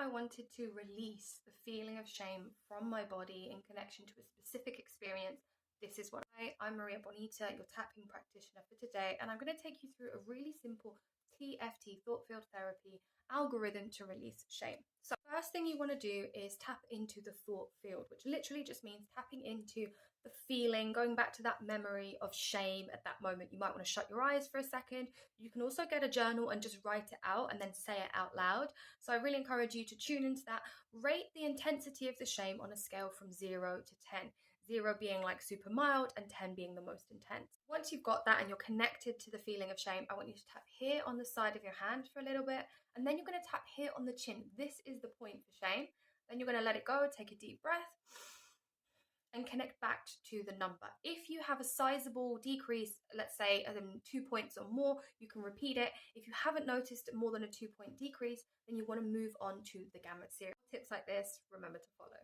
I wanted to release the feeling of shame from my body in connection to a specific experience, this is what I'm Maria Bonita, your tapping practitioner for today, and I'm going to take you through a really simple EFT, thought field therapy algorithm to release shame. So first thing you want to do is tap into the thought field, which literally just means tapping into the feeling, going back to that memory of shame at that moment. You might want to shut your eyes for a second. You can also get a journal and just write it out and then say it out loud. So I really encourage you to tune into that. Rate the intensity of the shame on a scale from 0 to 10. 0 being like super mild and 10 being the most intense. Once you've got that and you're connected to the feeling of shame, I want you to tap here on the side of your hand for a little bit, and then you're going to tap here on the chin. This is the point for shame. Then you're going to let it go, take a deep breath, and connect back to the number. If you have a sizable decrease, let's say 2 points or more, you can repeat it. If you haven't noticed more than a 2-point decrease, then you want to move on to the gamut series. Tips like this, remember to follow.